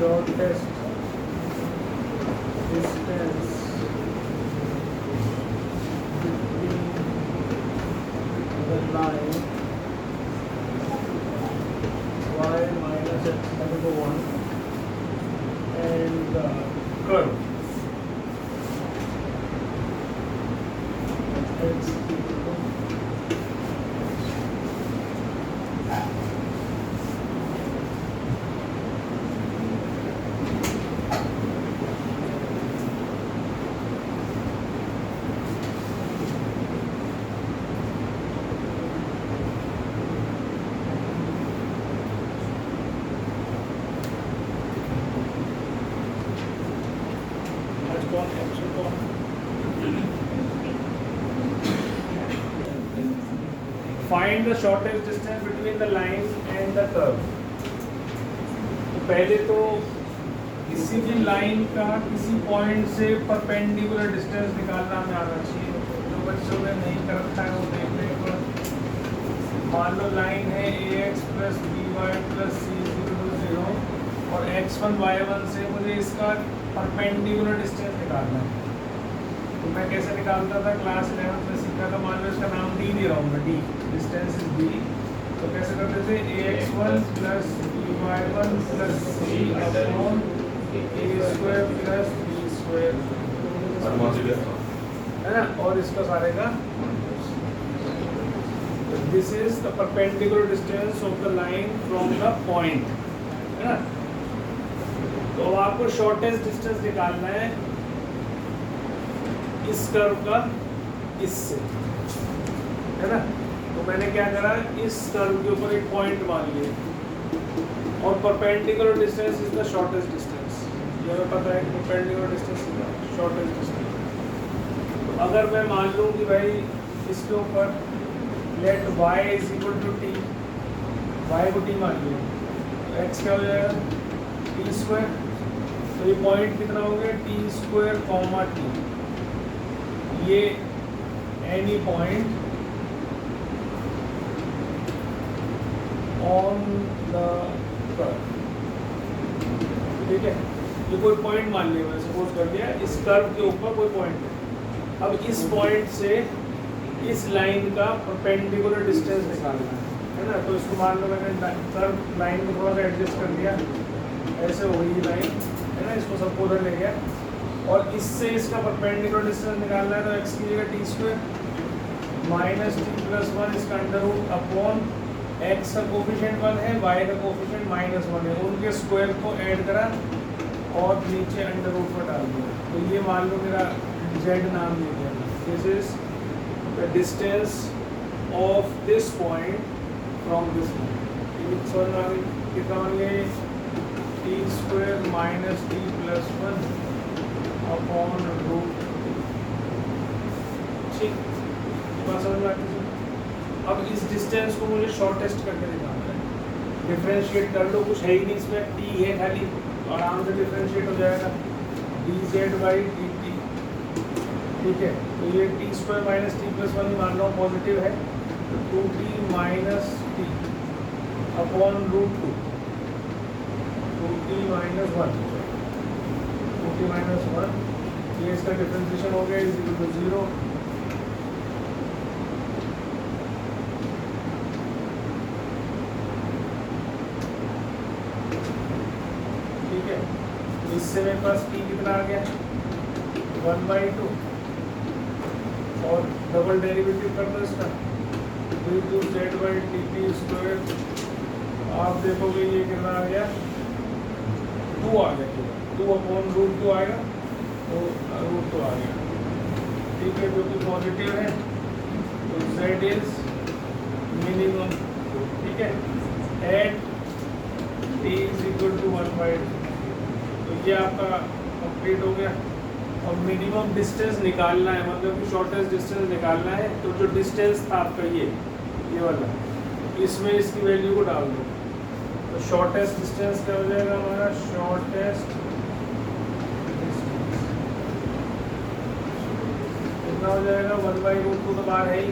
shortest distance between the line y minus x equal to 1 and the curve x equal to find the shortest distance between the line and the curve. तो पहले तो किसी भी line का किसी point से perpendicular distance निकालना हमें आना चाहिए। जो बच्चों ने नहीं कर रखा है वो देख लें एक बार। मान लो लाइन है ax plus B Y plus C equal to 0 और x1 y1 से मुझे इसका परपेंडिकुलर डिस्टेंस निकालना है। तो मैं कैसे निकालता था, क्लास 11 में सीखा था। मान लो इसका नाम डी दे रहा हूँ मैं, डी डिस्टेंस इज डी। तो कैसे करते थे, ax1 plus by1 plus c upon a square plus b square, है ना। और इसका सारे का this is the perpendicular distance of the line from the point, है ना। तो अब आपको शॉर्टेस्ट डिस्टेंस निकालना है इस कर्व का इससे, है ना। तो मैंने क्या करा, इस कर्व के ऊपर एक पॉइंट मान लिया और perpendicular distance is the shortest distance. ये हमें पता है perpendicular distance is the shortest distance. तो अगर मैं मान लूँ कि भाई इसके ऊपर let y is equal to T, y को t मान लिया, तो x क्या हो जाएगा, टी स्क्वायर। तो ये पॉइंट कितना हो गया, टी स्क्वायर कॉमा टी। ये any point on the curve, ठीक है। ये कोई पॉइंट मान लिया, मैं सपोज कर दिया इस कर्व के ऊपर कोई पॉइंट है। अब इस पॉइंट से इस लाइन का परपेंडिकुलर डिस्टेंस निकालना है ना। तो इसको मान लो मैंने कर्व लाइन को थोड़ा सा एडजस्ट कर दिया, ऐसे हो गई लाइन, है ना। इसको सबको उधर ले गया और इससे इसका परपेंडिकुलर डिस्टेंस निकालना है। तो x की जगह T square minus T plus 1 इसका अंडर रूट अपॉन x का कोफिशिएंट 1 है, y का कोफिशिएंट -1 है, उनके स्क्वायर को ऐड करा और नीचे अंडर रूट पर डाल दिया। तो ये मान लो मेरा z नाम दे दिया। This is the distance of this point from this point. समझ में आ गई, कितना मान लिया, T square minus T plus 1 upon root, ठीक, बात समझ में आती है। अब इस डिस्टेंस को मुझे शॉर्टेस्ट करके निकालना है। डिफरेंशिएट कर लो, कुछ है ही नहीं इसमें, टी है खाली, आराम से डिफरेंशिएट हो जाएगा, D Z by D T, ठीक है। तो ये T square minus T plus 1 मान लो पॉजिटिव है, तो 2t minus T upon root 2, 2t minus 1, 2t minus 1, ये इसका डिफरेंशिएशन हो गया इज इक्वल टू 0। ठीक है, इससे मेरे पास t कितना आ गया, 1/2 और डबल डेरिवेटिव कर दो इसका, D Z by D T square. आप देखोगे ये कितना आ गया, 2 आ गया, 2 अपॉन रूट 2 आएगा, तो रूट 2 आ गया, ठीक है, जो कि पॉजिटिव है। तो z इज मिनिमम, ठीक है, at t is equal to 1/2। तो ये आपका कंप्लीट हो गया। और मिनिमम डिस्टेंस निकालना है, मतलब कि शॉर्टेस्ट डिस्टेंस निकालना है। तो जो डिस्टेंस था आपका ये वाला, इसमें इसकी वैल्यू को डाल दो। तो शॉर्टेस्ट डिस्टेंस क्या हो जाएगा हमारा, शॉर्टेस्ट कितना हो जाएगा, 1/√2 तो बाहर है ही,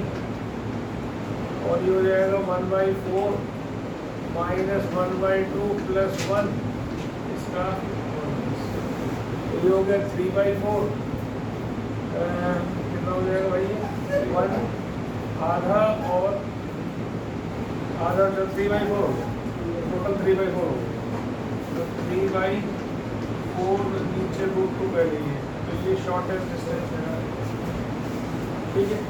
और ये हो जाएगा 1/4 माइनस 1/2 प्लस 1, इसका ये हो गया 3/4, कितना हो जाएगा भाई 1 आधा और आधा जो 3/4 हो गया, टोटल 3/4 हो गया। तो 3/4 नीचे √2 पहले ही है, तो ये शॉर्टेस्ट डिस्टेंस है, ठीक है।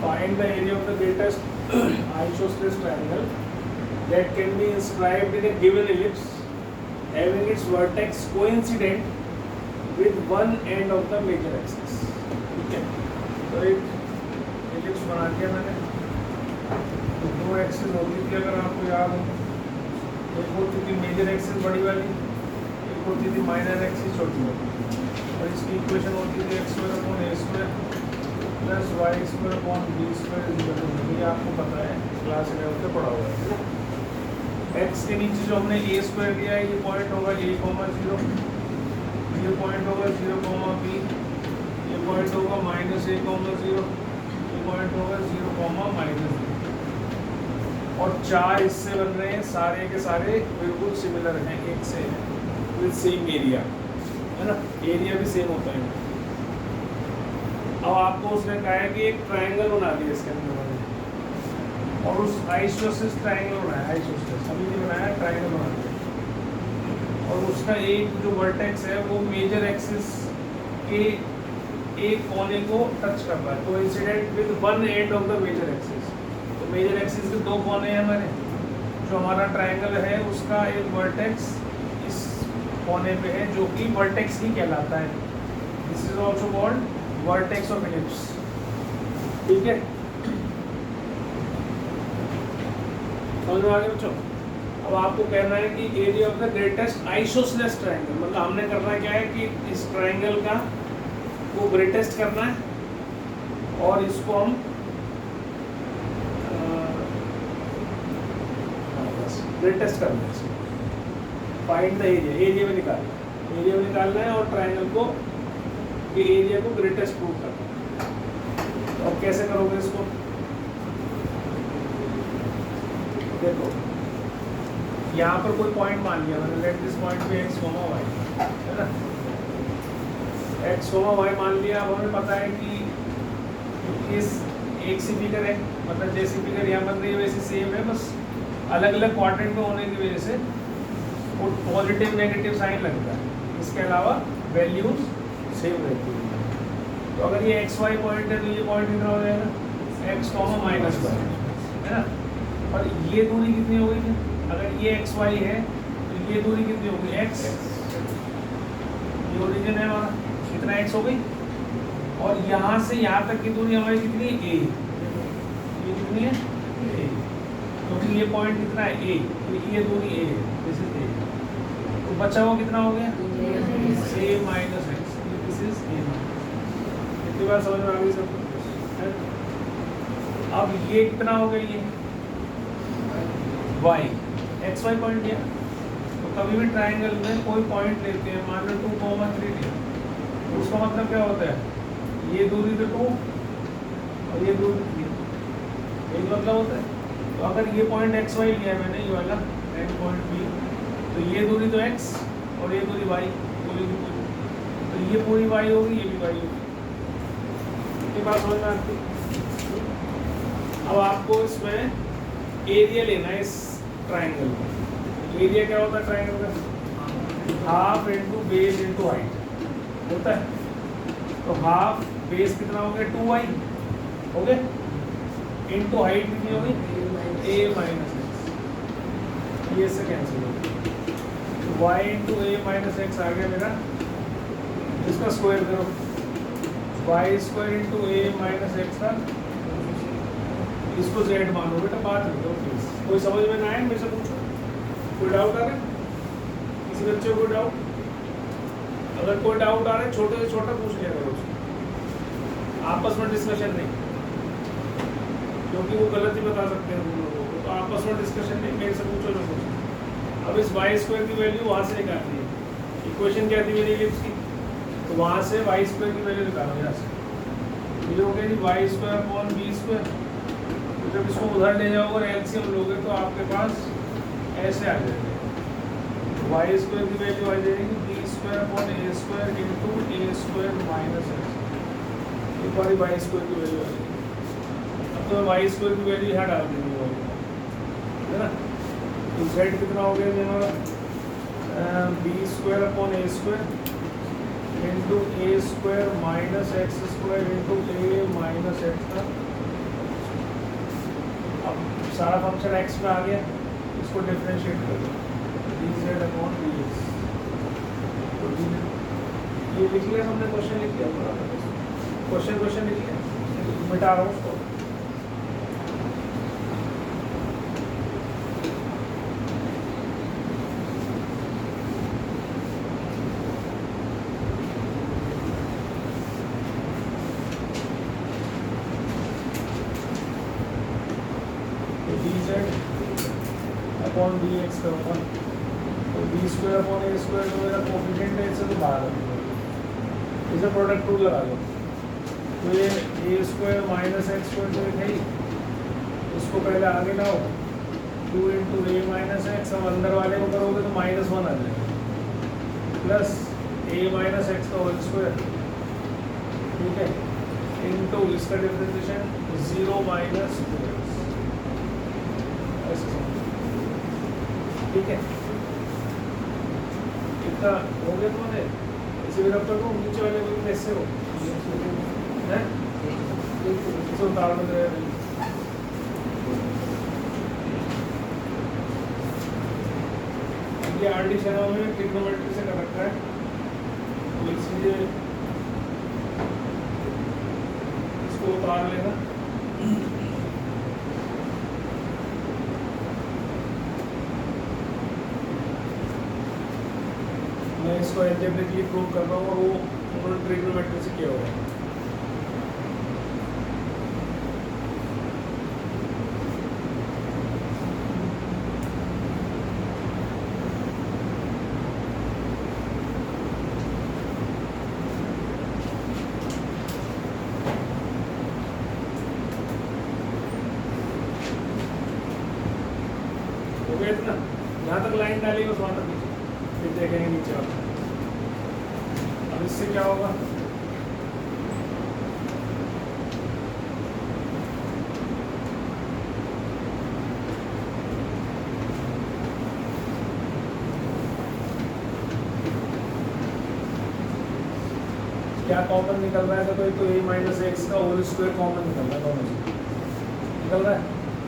Find the area of the greatest isosceles triangle that can be inscribed in a given ellipse having its vertex coincident with one end of the major axis. ठीक है, तो एक ellipse बना दिया मैंने, दो एक्सिस होती थी अगर आपको याद हो, एक होती थी मेजर एक्सिस बड़ी वाली, एक होती थी माइनर एक्सिस छोटी वाली, और इसकी इक्वेशन होती थी x² plus y² upon b², ये आपको पता है, क्लास 11 से पढ़ा हुआ है। x के नीचे जो हमने a² दिया है, ये पॉइंट होगा a, 0, ये पॉइंट होगा 0, b, ये पॉइंट होगा -a, 0, ये पॉइंट होगा 0, -b, और चार हिस्से बन रहे हैं, सारे के सारे बिल्कुल सिमिलर हैं, एक से विद सेम एरिया, है ना, एरिया भी सेम होता है। अब आपको उसने कहा है कि एक ट्रायंगल बना दिया इसके अंदर मैंने, और उस आइसोसेलेस ट्रायंगल बनाया, आइसोसेलेस अभी नहीं बनाया, ट्रायंगल बना दिया, और उसका एक जो वर्टेक्स है वो मेजर एक्सिस के एक कोने को टच कर रहा है, coincident with one end of the major axis. तो मेजर एक्सिस के दो कोने हैं हमारे, जो हमारा ट्रायंगल है उसका एक वर्टेक्स इस कोने पे है जो कि वर्टेक्स ही कहलाता है। This is also called vertex of ellipse, ठीक है, समझ में आ गया बच्चों। अब आपको कहना है कि area of the greatest isosceles triangle, मतलब हमने करना क्या है कि इस ट्रायंगल का को ग्रेटेस्ट करना है और इसको हम ग्रेटेस्ट करना है, फाइंड द एरिया, एरिया में निकालना है और ट्रायंगल को के एरिया को ग्रेटेस्ट प्रूव करना है। तो अब कैसे करोगे इसको, देखो यहाँ पर कोई पॉइंट मान लिया मैंने, लेट दिस पॉइंट पे x, y, है ना, x, y मान लिया। अब हमें पता है कि इस एक सी फिगर है, मतलब जैसी फिगर यहाँ बन रही है वैसे सेम है, बस अलग अलग क्वाड्रेंट में होने की वजह से वो पॉजिटिव नेगेटिव साइन लगता है, इसके अलावा वैल्यूज सेम रहती है। तो अगर ये एक्स वाई पॉइंट है तो ये पॉइंट कितना हो जाएगा, x, -y, है ना, और ये दूरी कितनी होगी, अगर ये एक्स वाई है तो ये दूरी कितनी होगी x, ये ओरिजिन है हमारा, कितना x हो गई और यहाँ से यहाँ तक की दूरी हमारी कितनी है a, ये कितनी है a, क्योंकि ये पॉइंट कितना है a, तो ये दूरी a है, दिस इज a, तो बचा हुआ कितना हो गया a minus x, this is a। इतनी बार समझ में आ गई सब? अब ये कितना हो गया, ये y, एक्स वाई पॉइंट लिया। तो कभी भी ट्राइंगल में कोई पॉइंट लेते हैं, मान लो 2,3 लिया, तो उसका मतलब क्या होता है, ये दूरी तो 2 और ये दूरी 3, यही मतलब होता है। तो अगर ये पॉइंट एक्स वाई लिया मैंने, ये वाला एंड पॉइंट बी, तो ये दूरी तो x और ये दूरी y, पूरी की पूरी, तो ये पूरी y होगी, ये भी y होगी। ये बात समझ में आती है? अब आपको इसमें एरिया लेना है इस ट्राइंगल में। एरिया क्या होता है ट्राइंगल का? Half into base into height होता है। तो हाफ बेस कितना हो गया 2y हो गया, इंटू हाइट कितनी होगी a माइनस एक्स, ये से कैंसिल हो गया, y into a minus x आ गया मेरा, इसका स्क्वायर करो, y square into a minus x था, इसको z मानो बेटा, बात नहीं करो प्लीज। कोई समझ में ना आए मेरे से पूछो, कोई डाउट आ रहा है किसी बच्चे को? डाउट? अगर कोई डाउट आ रहा है छोटे से छोटा पूछ लिया करो, आपस में डिस्कशन नहीं, क्योंकि वो गलत ही बता सकते हैं तुम लोगों को। तो आपस में डिस्कशन नहीं, मेरे से पूछो जो पूछो। अब इस वाई स्क्वायर की वैल्यू वहाँ से निकालनी है, इक्वेशन क्या थी मेरी एलिप्स की, तो वहाँ से वाई स्क्वायर की वैल्यू निकालो यहाँ से, ये हो गया जी y square upon b square. तो जब इसको उधर ले जाओगे और एलसीएम लोगे तो आपके पास ऐसे आ जाएगा, वाई स्क्वायर की वैल्यू आ जाएगी B square upon a square into a square minus x, एक बार वाई स्क्वायर की वैल्यू आ जाएगी। अब तो वाई स्क्वायर की वैल्यू यहाँ डाल देंगे है ना, तो जेड कितना हो गया हमारा b square upon a square into a square minus x square into a minus x का। अब सारा फंक्शन एक्स में आ गया, इसको डिफरेंशिएट कर दो, D Z upon D x, तो ये लिख लिया हमने, क्वेश्चन लिख लिया, क्वेश्चन लिख लिया, मिटा रहा हूँ उसको। अपॉन डी एक्स का वन, तो B square upon a square जो मेरा कोफिशिएंट है इससे तो बाहर है, इसे प्रोडक्ट रूल लगा लो। तो ये a square minus x square जो है इसको पहले आगे लाओ, 2 इंटू ए माइनस एक्स, अब अंदर वाले को करोगे तो -1 आ जाएगा, प्लस ए माइनस एक्स का होल स्क्वायर, ठीक है, इंटू इसका डिफरेंशिएशन 0 माइनस 2x, ठीक है। इतना हो गया तुम्हारे, इसे भी रब कर दो, नीचे वाले को कैसे हो हैं, इसे उतार दो जरा। ये आरडी शर्मा में ट्रिग्नोमेट्री से कर रखा है, तो इसलिए इसको उतार लेना। मैं इसको एल्जेब्रिकली प्रूव कर रहा हूँ और वो उन्होंने ट्रिग्नोमेट्री से किया हुआ है। हो गया इतना, जहाँ तक लाइन डालेगी वहाँ तक नीचे, फिर देखेंगे नीचे वाला। अब इससे क्या होगा, क्या कॉमन निकल रहा है, तो ए माइनस एक्स का होल स्क्वायर कॉमन निकल रहा है, दोनों से निकल रहा है,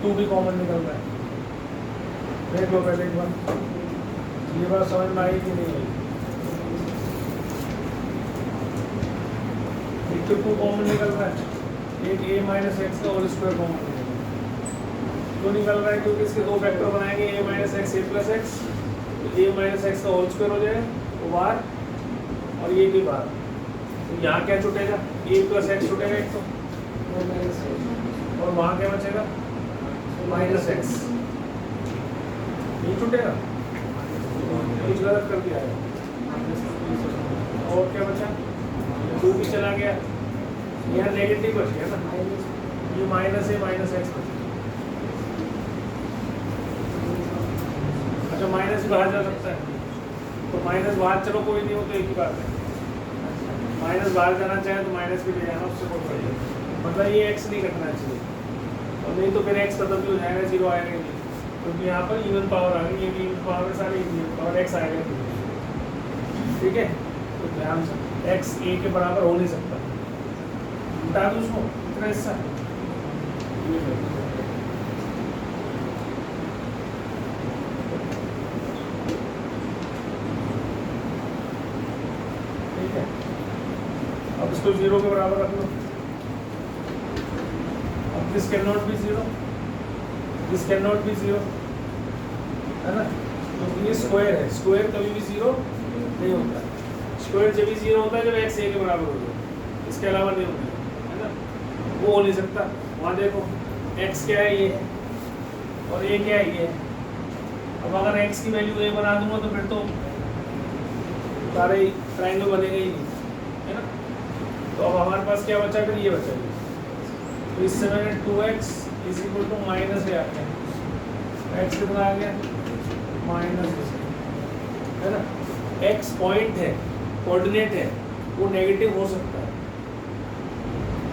2 भी कॉमन निकल रहा है। देख लो पहले एक बार, ये बात समझ में आई कि नहीं आई, ठीक एक तो 2 कॉमन निकल रहा है, एक a माइनस एक्स का होल स्क्वायर कॉमन निकल रहा है। क्यों निकल रहा है? क्योंकि इसके दो फैक्टर बनाएंगे a minus x A plus x, तो a माइनस एक्स का होल स्क्वायर हो जाएगा तो बाहर, और ये भी बाहर। तो यहाँ क्या छूटेगा? a प्लस एक्स छूटेगा एक तो, और वहाँ क्या बचेगा? Minus x. ये छूटेगा, कुछ गलत कर दिया है। और क्या बचा? 2 भी चला गया, यहाँ नेगेटिव बच गया ना, ये माइनस है माइनस एक्स बचा। अच्छा माइनस बाहर जा सकता है, तो माइनस बाहर चलो कोई नहीं हो तो एक ही बात है, माइनस बाहर जाना चाहे तो माइनस भी ले जाना, उससे कोई फायदा नहीं। मतलब ये एक्स नहीं कटना चाहिए, और नहीं तो फिर एक्स खत्म भी हो जाएगा, जीरो आएगा ही नहीं, क्योंकि यहाँ पर इवन पावर आ गई, ये भी इवन पावर है, सारे इवन पावर, एक्स आएगा नहीं। ठीक है, तो ध्यान से एक्स ए के बराबर हो नहीं सकता, हटा दो उसको इतना हिस्सा। ठीक है, अब इसको 0 के बराबर रख लो। अब this can not be 0, this can not be 0, है ना, तो ये स्क्वायर है, स्क्वायर कभी भी 0 नहीं होता। स्क्वायर जब भी 0 होता है जब एक्स ए के बराबर हो जाए, इसके अलावा नहीं होता है ना, वो हो नहीं सकता। वहाँ देखो x क्या है, ये है, और a क्या है, ये है। अब अगर x की वैल्यू a बना दूंगा तो फिर तो सारे ट्रायंगल बनेगा ही नहीं, है ना। तो अब हमारे पास क्या बचा? फिर ये बचा, तो इससे मैंने 2x is equal to minus a आ गया, x कितना आ गया? माइनस, है ना। x पॉइंट है, कोऑर्डिनेट है, वो नेगेटिव हो सकता है।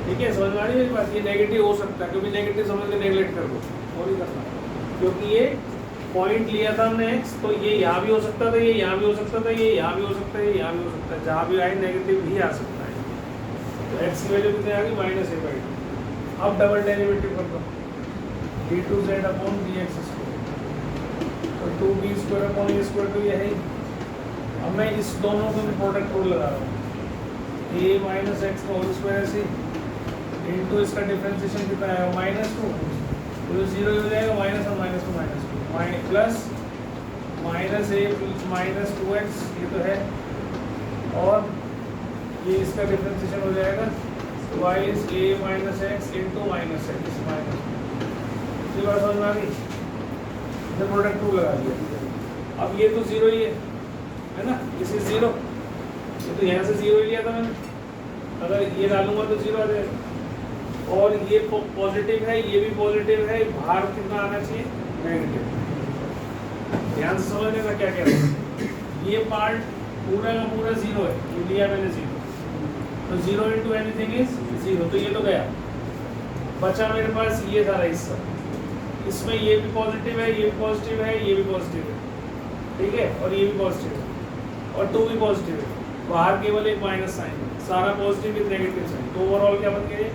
ठीक है, समझ में आ रही है मेरी बात? ये नेगेटिव हो सकता है, क्योंकि नेगेटिव समझ के नेगलेक्ट कर दो, वो नहीं करना, क्योंकि ये पॉइंट लिया था हमने x, तो ये यहाँ भी हो सकता था, ये यहाँ भी हो सकता था, ये यहाँ भी हो सकता है, ये यहाँ भी हो सकता है, जहाँ भी आए नेगेटिव ही आ सकता है। तो x की वैल्यू कितनी आ गई? Minus A by 2। अब डबल डेरिवेटिव कर दो, d2z अपॉन dx स्क्वायर, तो 2b square upon a square, तो ये है ही। अब मैं इस दोनों को भी प्रोडक्ट रूल लगा रहा हूँ, a माइनस एक्स का होल स्क्वायर ऐसे इनटू इसका डिफरेंशिएशन कितना है? -2, तो 0 हो जाएगा, माइनस और minus two minus two, plus minus a minus 2x, ये तो है, और ये इसका डिफरेंशिएशन हो जाएगा y is a minus x into minus x minus. इसी बात समझ में आ गई? प्रोडक्ट रूल लगा दिया। अब ये तो 0 ही है ना, इसे 0, ये तो यहाँ से 0 ही लिया था मैंने, अगर ये डालूंगा तो 0 आ जाएगा, और ये पॉजिटिव है, ये भी पॉजिटिव है, बाहर कितना आना चाहिए? नेगेटिव। ध्यान से समझने का क्या कह रहा हूँ, ये पार्ट पूरा का पूरा 0 है, ये लिया मैंने 0, तो 0 इंटू एनीथिंग इज 0, तो ये तो गया, बचा मेरे पास ये सारा हिस्सा, इसमें ये भी पॉजिटिव है, ये भी पॉजिटिव है, ये भी पॉजिटिव है, ठीक है, और ये भी पॉजिटिव है, और 2 भी पॉजिटिव है, बाहर केवल एक माइनस साइन है, सारा पॉजिटिव विद नेगेटिव साइन, तो ओवरऑल क्या बन गया?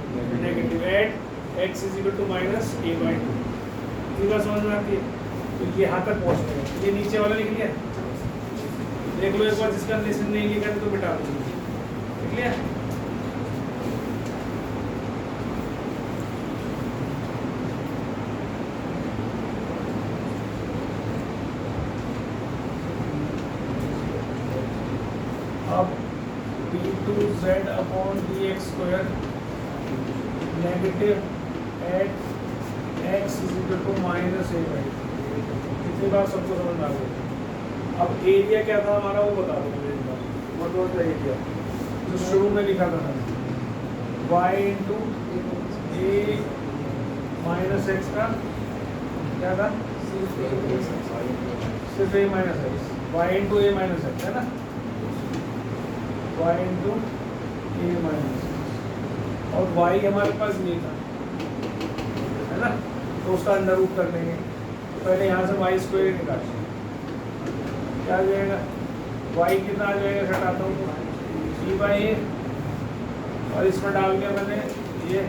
Negative at x is equal to minus A by 2। ये बात समझ में आती है? तो ये यहाँ तक पहुँचते हैं, ये नीचे वाला लिख लिया, देख लो एक बार, जिसका निश्चित नहीं लिखा है तो मिटा दो, लिख लिया। अब d2z upon dx square negative at x is equal to minus A by, इतनी बात सबको समझ में आ गई। अब एरिया क्या था हमारा, वो बता दो मुझे एक बार, व्हाट वाज द एरिया जो शुरू में लिखा था मैंने, y into a minus x का क्या था? सिर्फ ए minus x, y into a minus x, है ना, y इंटू ए माइनस, और y हमारे पास ये था, है ना, तो उसका अंडर रूट कर लेंगे। पहले यहाँ से y स्क्वायर निकालेंगे, क्या आ जाएगा? y कितना आ जाएगा? घटाता हूँ c बाई ए, और इसमें डाल दिया मैंने ये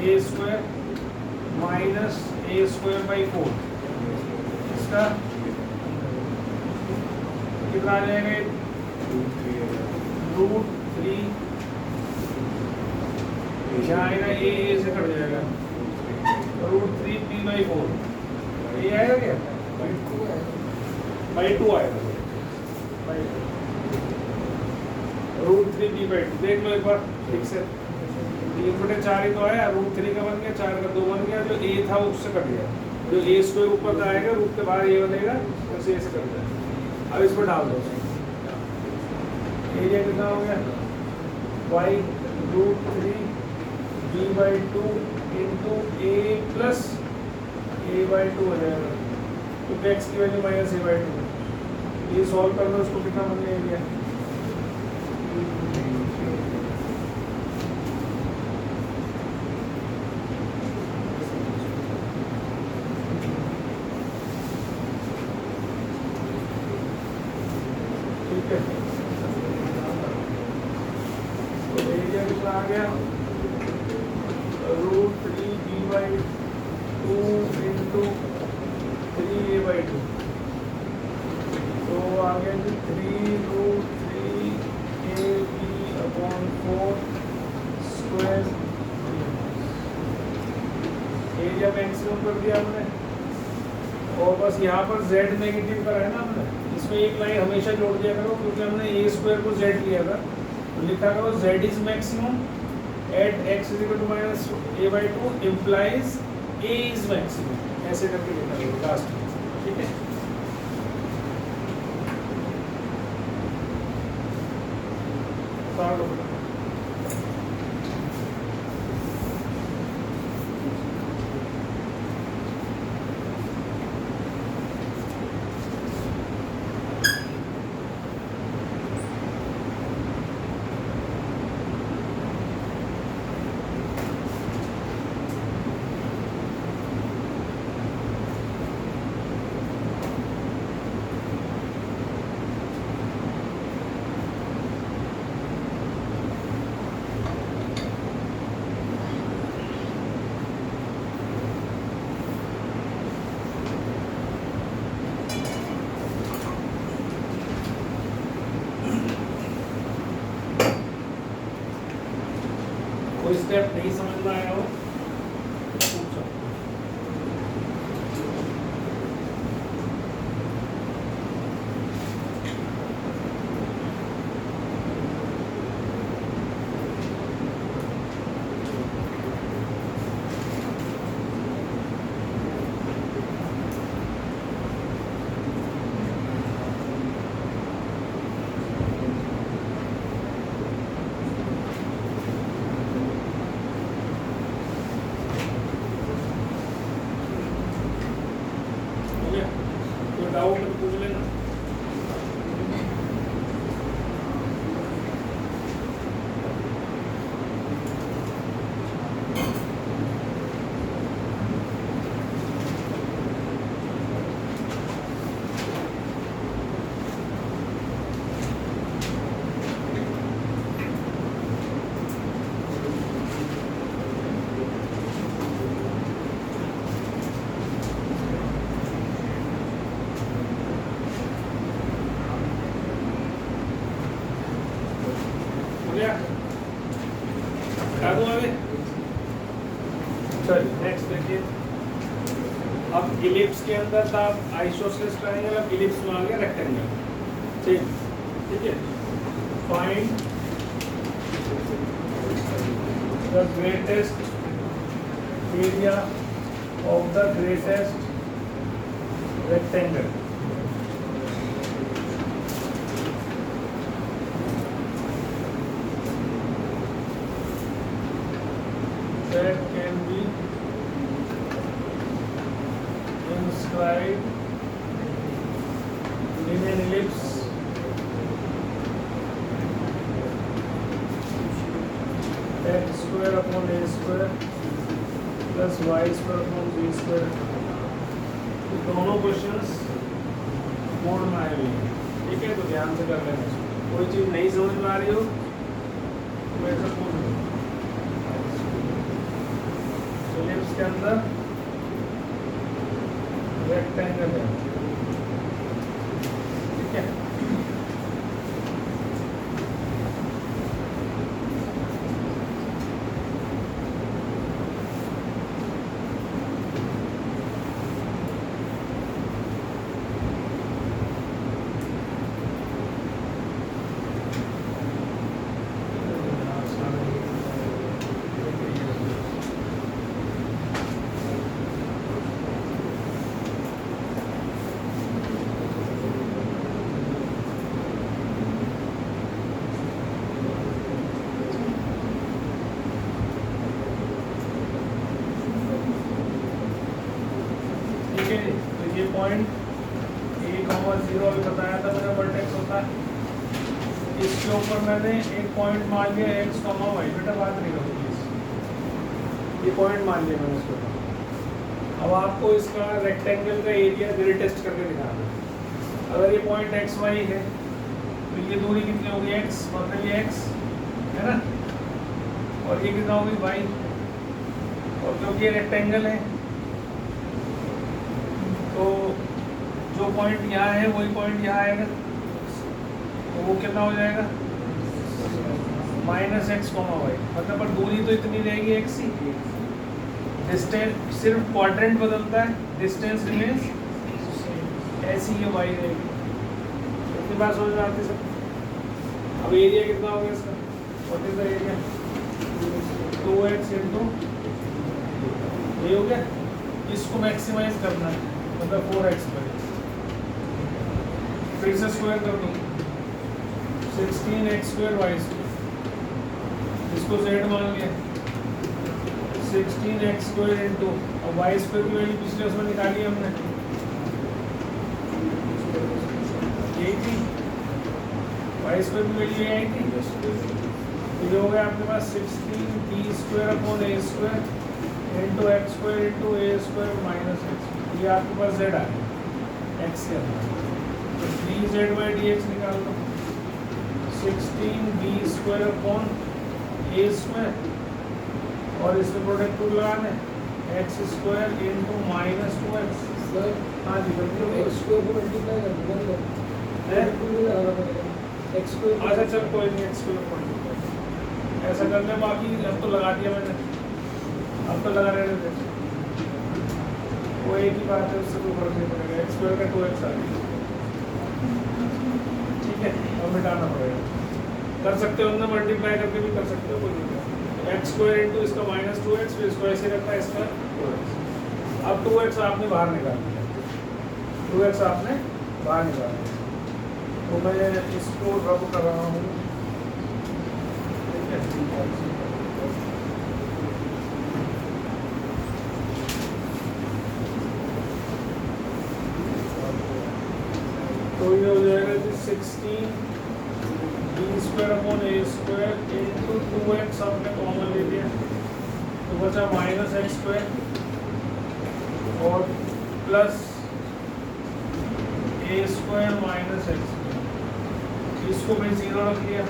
a square minus a square by 4, इसका कितना आ जाएगा? √3 यहाँ आएगा ए से कट जाएगा, √3p/4 ये आएगा क्या, /2 आएगा, √3p/2 देख लो एक बार ठीक से, 3/4 ही तो आया, √3 का बन गया, 4 का 2 बन गया, जो ए था उससे कट गया, जो ए स्क्वायर ऊपर का आएगा रूट के बाहर ए बनेगा, उसे ए से कट जाएगा। अब इसको डाल दो, एरिया कितना हो गया, y√3b/2 into a plus a/2 हो जाएगा, तो x की वैल्यू -a/2, ये सॉल्व कर दो, उसको कितना बन गया एरिया, ठीक है, तो एरिया कितना आ गया, √3b/2 इंटू 3a/2, तो आ गया जी 3√3ab/4 स्क्वायर, एरिया मैक्सिमम कर दिया हमने, और बस यहाँ पर z नेगेटिव करा है ना हमने, इसमें एक लाइन हमेशा जोड़ दिया करो, क्योंकि हमने a स्क्वायर को z लिया था, तो लिखा करो z is maximum at x = -a/2 implies a is maximum, ऐसे करके लिखा करो लास्ट में, ठीक है। सॉल्व करो, कोई स्टेप नहीं समझ में आया हो पूछ सकते हो। डाउट पूछ लेना। नेक्स्ट देखिए, अब इलिप्स के अंदर था आइसोसेलेस ट्रायंगल, अब इलिप्स में आ गया रेक्टेंगल, ठीक है। Find the greatest area of the greatest rectangle, that can be inscribed in an ellipse x square upon a square plus y square upon z square। तो दोनों क्वेश्चंस बोर्ड में आए हुए हैं, ठीक है, तो ध्यान से कर लेना। कोई चीज़ नहीं समझ में आ रही हो तो ऐसा पूछ लो। इलिप्स के अंदर रेक्टेंगल है, ठीक है। तो ये पॉइंट A,0 अभी बताया था मेरा वर्टेक्स होता है। इसके ऊपर मैंने एक पॉइंट मान लिया x, y। बेटा बात नहीं करो प्लीज, ये पॉइंट मान लिया मैंने इसके ऊपर। अब आपको इसका रेक्टेंगल का एरिया ग्रेड टेस्ट करके दिखाना है। अगर ये पॉइंट x, y है तो ये दूरी कितनी होगी x, मतलब ये x है ना, और ये कितना होगी y, और क्योंकि ये रेक्टेंगल है तो जो पॉइंट यहाँ है वही पॉइंट यहाँ आएगा, तो वो कितना हो जाएगा -x, y। मतलब पर दूरी तो इतनी रहेगी x ही, डिस्टेंस सिर्फ क्वाड्रेंट बदलता है, डिस्टेंस रिमेन्स ऐसी ये y रहेगी। इतनी बात समझ में आती सब। अब एरिया कितना होगा इसका, what is the area, 2x into ये हो गया। इसको मैक्सिमाइज करना है, मतलब 4x फिर से स्क्वायर कर दो, 16x स्क्वायर y स्क्वायर, इसको z मान लिया, 16x square into y square की वैल्यू पिछले उसमें निकाली हमने, यही थी y स्क्वायर की वैल्यू यही थी। तो ये हो गया आपके पास 16b square upon a square into x square into a square minus x। ये आपके पास z आ गया x के अंदर, तो dz/dx निकाल दो, 16b square upon a square, और इसमें प्रोडक्ट टू लगाना है, x square into minus 2x। हाँ जी x स्क्वायर को मल्टीप्लाई कर दो, x स्क्वायर। अच्छा चल कोई नहीं, x स्क्वायर मल्टीप्लाई ऐसा करने, बाकी अब तो लगा दिया मैंने, अब तो लगा रहे थे वो एक ही बात है, उससे कोई फर्क नहीं पड़ेगा। x स्क्वायर का 2x आ गया, ठीक है, और मिटाना पड़ेगा। कर सकते हो ना, मल्टीप्लाई करके भी कर सकते हो, कोई नहीं। x स्क्वायर इंटू इसका -2x, फिर इसको ऐसे रखा है इसका 2x। अब 2x आपने बाहर निकाल दिया, 2x आपने बाहर निकाल दिया, तो मैं इसको रब कर रहा हूँ, ठीक है। तो ये हो जाएगा जी 16b square upon a square into 2x हमने कॉमन ले लिया, तो बचा -x स्क्वायर और plus a square minus x square, इसको मैं 0 रख लिया।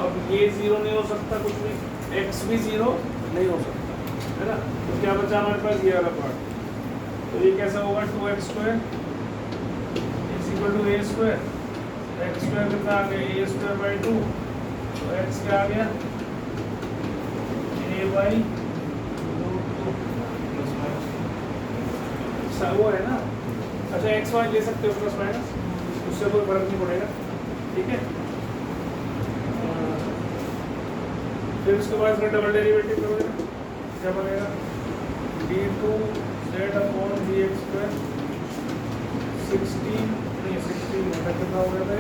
अब ये 0 नहीं हो सकता कुछ भी, x भी 0 नहीं हो सकता, है ना। तो क्या बचा हमारे पास ये वाला पार्ट, तो ये कैसा होगा 2x square equal to a square, x square कितना आ गया a स्क्वायर बाई 2, तो x क्या आ गया a बाई 2 वो है ना। अच्छा x y ले सकते हो प्लस माइनस, उससे कोई फर्क नहीं पड़ेगा, ठीक है। फिर उसके बाद इसका डबल डेरिवेटिव करोगे, क्या बनेगा d2z अपॉन dx स्क्वायर 16 कितना हो गया था,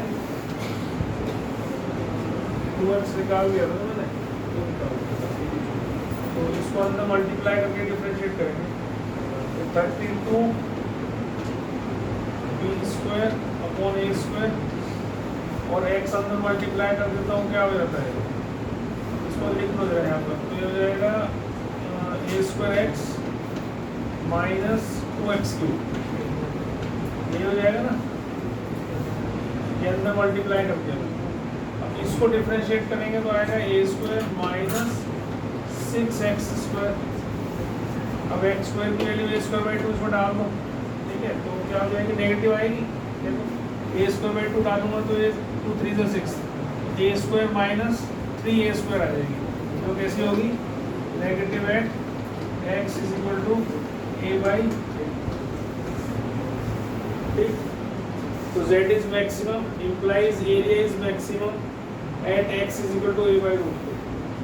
2x निकाल दिया था मैंने, तो इसको अंदर मल्टीप्लाई करके डिफरेंशिएट करेंगे, तो 32b square upon a square, और x अंदर मल्टीप्लाई कर देता हूँ, क्या हो जाता है, इसको लिख लो जरा यहाँ पर, तो ये हो जाएगा a square x minus 2x cube, ये हो जाएगा ना, ये अंदर मल्टीप्लाई कर दिया। अब इसको डिफरेंशिएट करेंगे तो आएगा a square minus 6x square. अब x स्क्वायर की वैल्यू a स्क्वायर बाई 2 इसमें डाल दो, ठीक है, तो क्या हो जाएगी, नेगेटिव आएगी, देखो a स्क्वायर बाई 2 डालूंगा तो ये 2 3 6, a square minus 3a square आ जाएगी, तो कैसी होगी, negative at x is equal to a by, ठीक। तो z is maximum implies area is maximum at x is equal to a by root 2।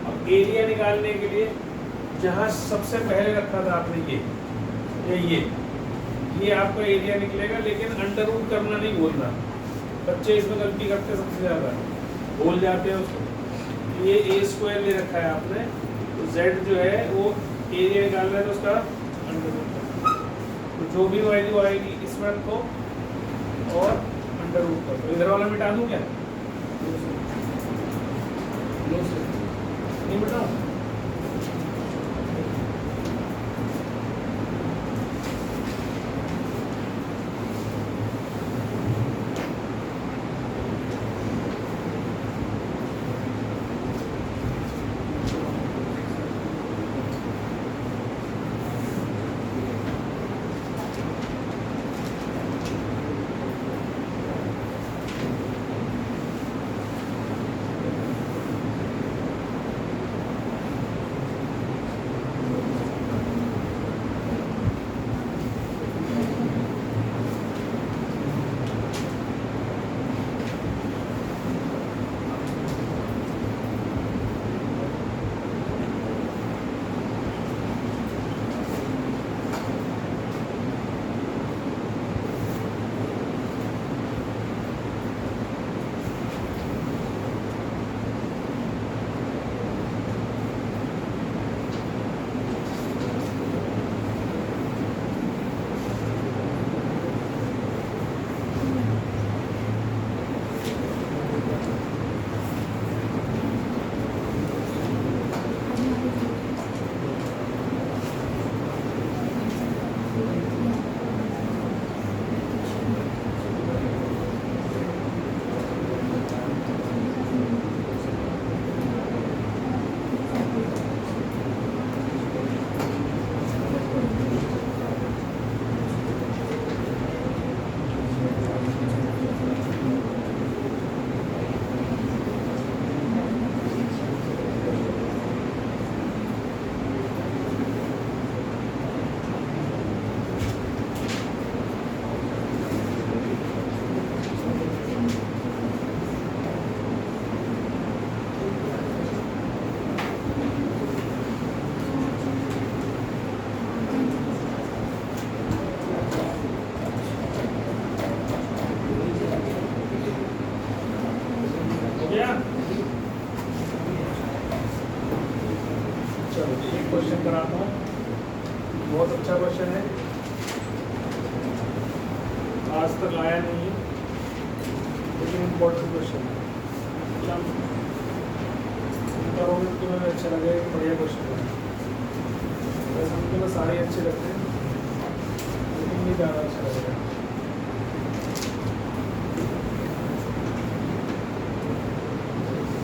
अब एरिया निकालने के लिए जहाँ सबसे पहले रखा था आपने ये आपका एरिया निकलेगा, लेकिन अंडर रूट करना नहीं भूलना, बच्चे इसमें गलती करते सबसे ज़्यादा, भूल जाते हैं उसको। ये a स्क्वायर ले रखा है आपने, तो z जो है वो एरिया निकालना है तो उसका अंडर रूट, जो भी वैल्यू आएगी इसमें रखो और अंडर रूट कर दो। इधर वाला मिटा दूँ क्या? नहीं मिटाऊँ? क्वेश्चन कराता हूँ, बहुत अच्छा क्वेश्चन है, आज तक आया नहीं है लेकिन इम्पोर्टेंट क्वेश्चन है। करोगे तो मुझे अच्छा लगेगा, बढ़िया क्वेश्चन है। वैसे हमको तो सारे अच्छे लगते हैं लेकिन ये ज़्यादा अच्छा लगेगा।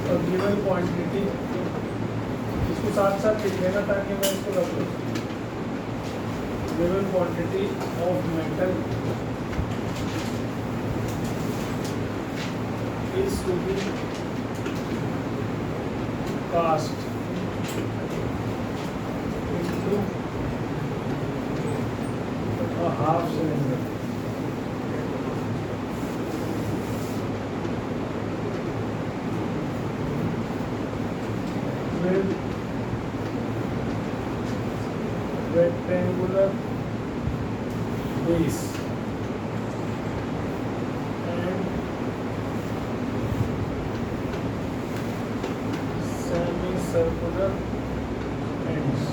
और गिवन क्वांटिटी इसको साथ साथ लिख लेना ताकि मैं इसको रख लूँ। Given quantity of metal is to be cast into a half cylinder with rectangular base and semicircular ends.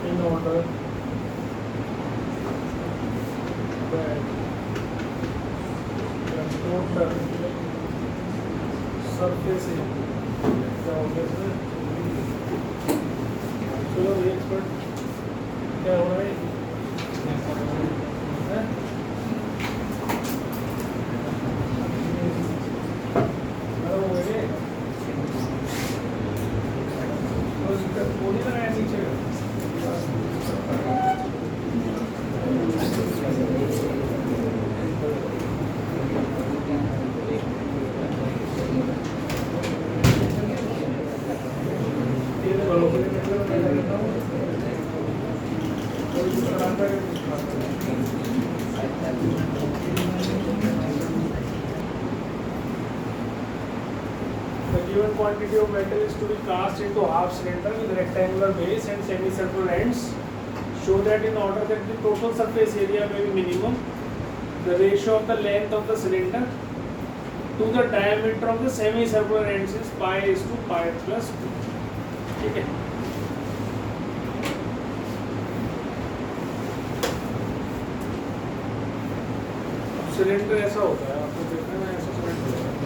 In order that the total surface area, चलो एक मिनट, क्या हो रहा है? given quantity of metal is to be cast into half cylinder with rectangular base and semicircular ends. Show that in order that the total surface area may be minimum, the ratio of the length of the cylinder to the diameter of the semicircular ends is pi is to pi plus 2. ठीक है. Cylinder ऐसा होता है, आपको देखना है ऐसा cylinder होता है.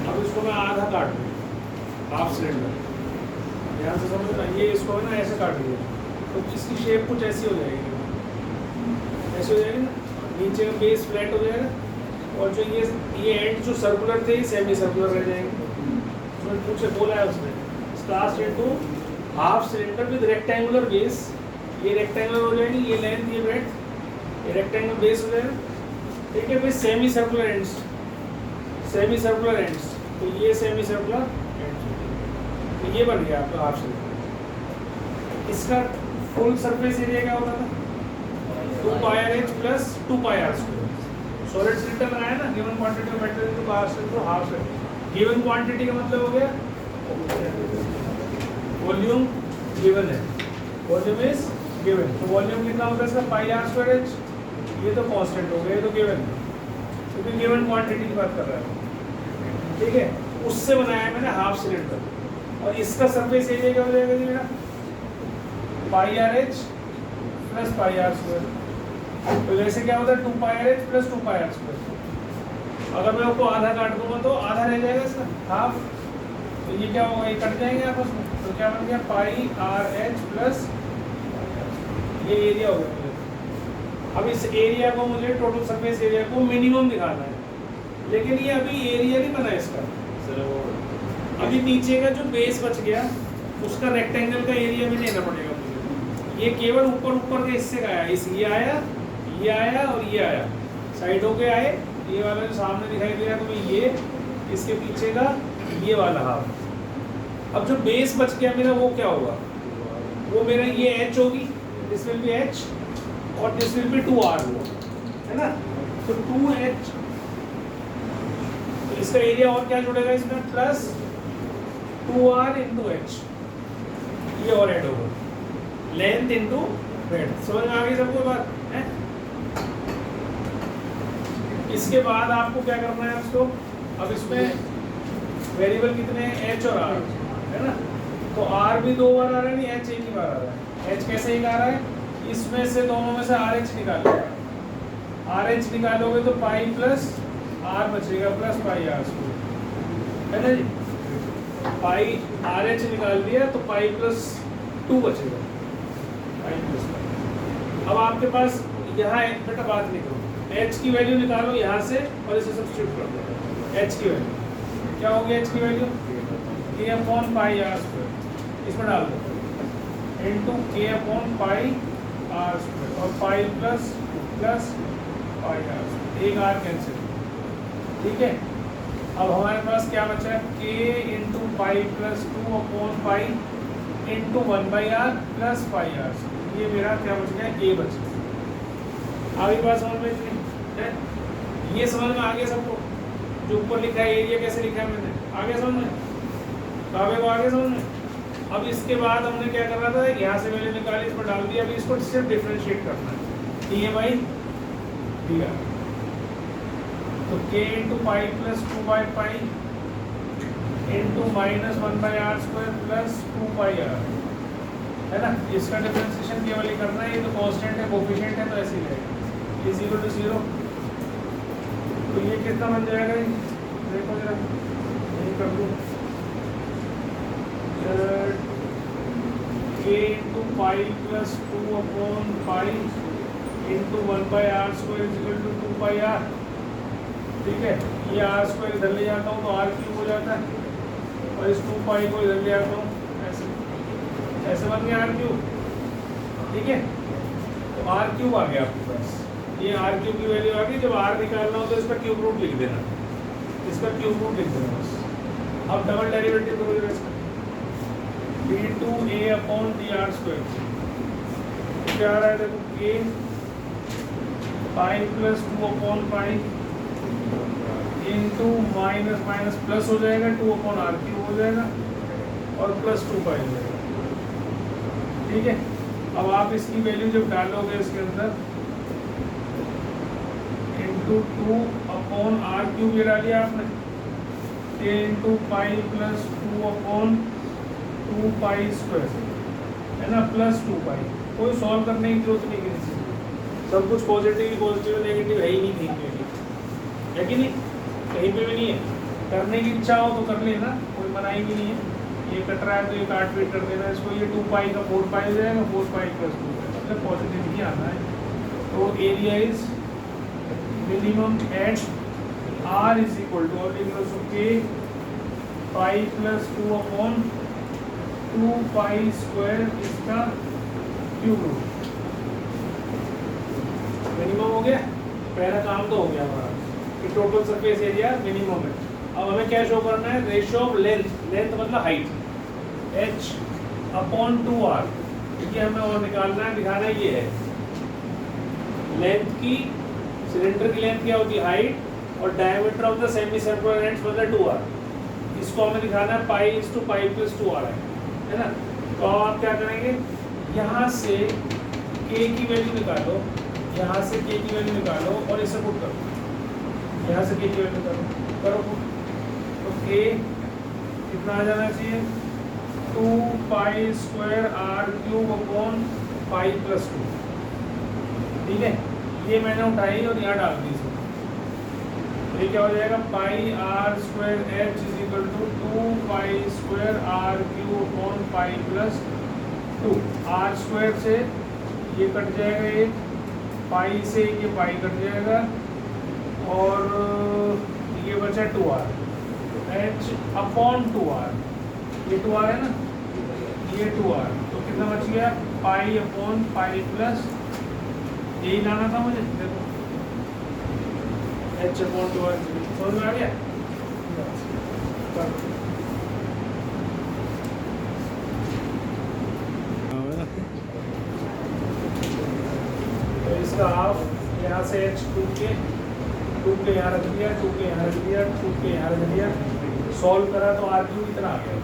अब इसको मैं आधा काट दूँ, हाफ सिलेंडर, ध्यान से समझना. ये इसको है ना ऐसे काट दिया तो इसकी शेप कुछ ऐसी हो जाएगी, ऐसी हो जाएगी ना. नीचे का बेस फ्लैट हो जाएगा और जो ये एंड जो सर्कुलर थे सेमी सर्कुलर रह जाएंगे. उसमें पूछे बोला है उसने cast into half cylinder with rectangular base. ये रेक्टेंगुलर हो जाएगी, ये लेंथ ये ब्रेड्थ, ये रेक्टेंगुलर बेस हो जाएगा. ठीक है. फिर semi circular ends, semi circular ends, तो ये सेमी सर्कुलर एंड्स, तो ये बन गया आपका हाफ सिलेंडर. इसका फुल सरफेस एरिया क्या होता था? 2 pi r h plus 2 pi r square. Solid cylinder लगाया ना, given quantity of material into cast into half cylinder. Given quantity का मतलब हो गया वॉल्यूम गिवन है, वॉल्यूम इज गिवन. तो वॉल्यूम कितना होता है इसका? Pi r square h. ये तो कांस्टेंट हो गया, ये तो गिवन है, क्योंकि गिवन क्वांटिटी की बात कर रहा है. ठीक है. उससे बनाया मैंने हाफ सिलेंडर, और इसका सरफेस एरिया क्या हो जाएगा जी मेरा? Pi r h plus pi r square. तो वैसे क्या होता है? 2 pi r h plus 2 pi r square. अगर मैं उसको आधा काट दूंगा तो आधा रह जाएगा इसका, हाफ. तो ये क्या होगा? ये कट जाएंगे आपस में. तो क्या बन गया? पाई आर एच प्लस, ये एरिया हो गया. अब इस एरिया को मुझे टोटल सरफेस एरिया को मिनिमम दिखाना है, लेकिन ये अभी एरिया नहीं बना इसका. अभी नीचे का जो बेस बच गया उसका रेक्टेंगल का एरिया भी लेना पड़ेगा मुझे. ये केवल ऊपर के हिस्से का आया. इस ये आया और ये आया, साइडों के आए. ये वाला जो सामने दिखाई दे रहा है तो ये इसके पीछे का ये वाला हाफ. अब जो बेस बच गया मेरा वो क्या होगा? वो मेरा ये h होगी, दिस विल बी h और दिस विल बी 2r होगा, है ना. तो 2h, तो इसका एरिया और क्या जुड़ेगा इसमें? Plus 2r into h. ये और ऐड होगा, लेंथ इंटू ब्रेड्थ. समझ में आ गई सबको बात है? इसके बाद आपको क्या करना है उसको? अब इसमें वेरिएबल कितने हैं? h और r, है ना. तो r भी 2 बार आ रहा है, नहीं h एक ही बार आ रहा है. h कैसे एक आ रहा है? इसमें से दोनों में से RH निकालो. RH निकालोगे तो पाई प्लस r बचेगा प्लस पाई r स्क्वायर, है ना जी. पाई RH निकाल दिया तो पाई प्लस 2 बचेगा, पाई प्लस 2. अब आपके पास यहाँ एक बेटा बात लिखो, h की वैल्यू निकालो यहाँ से और इसे सब्स्टिट्यूट कर दो. h की वैल्यू क्या होगी? h की value k upon pi r square, इसमें डाल दो, into k upon pi r square और पाई प्लस पाई r. एक r कैंसिल. ठीक है. अब हमारे पास क्या बचा है? k into pi plus 2 upon pi into 1 by r plus pi r. ये मेरा क्या बच गया? a बच गया. आगे बात समझ में इतनी है? ये समझ में आ गया सबको? जो ऊपर लिखा है एरिया कैसे लिखा है मैंने, आगे समझ में? काबे को आगे समझ में? अब इसके बाद हमने क्या करना था? यहाँ से वैल्यू निकाली, इसमें डाल दिया. अभी इसको सिर्फ डिफरेंशिएट करना है. D by d r. तो k into pi plus 2 by pi into minus 1 by r square plus 2 pi r, है ना. इसका डिफरेंशिएशन केवल ही करना है. ये तो कांस्टेंट है, कोफिशिएंट है, तो ऐसे ही रहेगा. ये 0 to 0. तो ये कितना बन जाएगा? देखो जरा, यही कर दूँ. k into pi plus 2 upon pi into 1 by r square equal to 2 pi r. ठीक है. ये आर स्क्वायर इधर ले जाता हूँ तो आर क्यूब हो जाता है, और इस 2 पाई को इधर ले आता हूँ, ऐसे बन गया आर क्यूब. ठीक है. तो आर क्यूब आ गया आपके पास. ये आर क्यूब की वैल्यू आ गई. जब आर निकालना हो तो इसका क्यूब रूट लिख देना, इसका क्यूब रूट लिख देना बस. अब डबल डेरिवेटिव करोगे इसका, d2a upon D R square. क्या आ रहा है? देखो k pi plus 2 upon pi a into minus minus plus हो जाएगा 2/r³ हो जाएगा और प्लस 2 पाई हो जाएगा। ठीक है, अब आप इसकी वैल्यू जब डालोगे इसके अंदर इंटू 2/r³ ये डालिए आपने 10 into pi plus 2/2 pi square है ना, प्लस 2 पाई। कोई सॉल्व करने की जरूरत नहीं किसी, सब कुछ पॉजिटिव पॉजिटिव नेगेटिव है ही नहीं कहीं पे भी, है कि नहीं, कहीं पे भी नहीं है। करने की इच्छा हो तो कर लेना, कोई मनाही भी नहीं है। ये कट रहा है तो ये काट पीट कर देना इसको, ये 2 पाई का 4 पाई हो जाएगा, 4 पाई प्लस 2 मतलब पॉजिटिव ही आना है। तो area is minimum at r is equal to और k pi plus 2/2 pi square इसका क्यूब रूट। मिनिमम हो गया, पहला काम तो हो गया हमारा कि टोटल सरफेस एरिया मिनिमम है। अब हमें क्या शो करना है, रेशियो ऑफ लेंथ, लेंथ मतलब हाइट h/2r, क्योंकि हमें और निकालना है, दिखाना ये है लेंथ की, सिलेंडर की लेंथ क्या होती है हाइट, और diameter of the semi circular ends मतलब 2r, इसको हमें दिखाना है pi is to pi plus 2r है ना। तो आप क्या करेंगे, यहाँ से k की वैल्यू निकालो, यहाँ से k की वैल्यू निकालो और इसे पुट करो, यहाँ से k की वैल्यू करो पुट। तो k कितना आ जाना चाहिए 2 pi square r³ pi plus 2। ठीक है, ये मैंने उठाई और यहाँ डाल दी इसमें, ये क्या हो जाएगा pi r² h is equal to 2 pi square r³ pi plus 2। r² से ये कट जाएगा, एक पाई से ये पाई कट जाएगा और ये बचा 2r h/2r, ये 2r है ना, ये 2r, तो कितना बच गया पाई प्लस, यही लाना था मुझे, देखो h/2r समझ में आ गया। तो इसका हाफ यहाँ से h2 के यहाँ रख दिया, 2 के यहाँ रख दिया, 2 के यहाँ रख दिया, सॉल्व करा तो r³ इतना आ गया,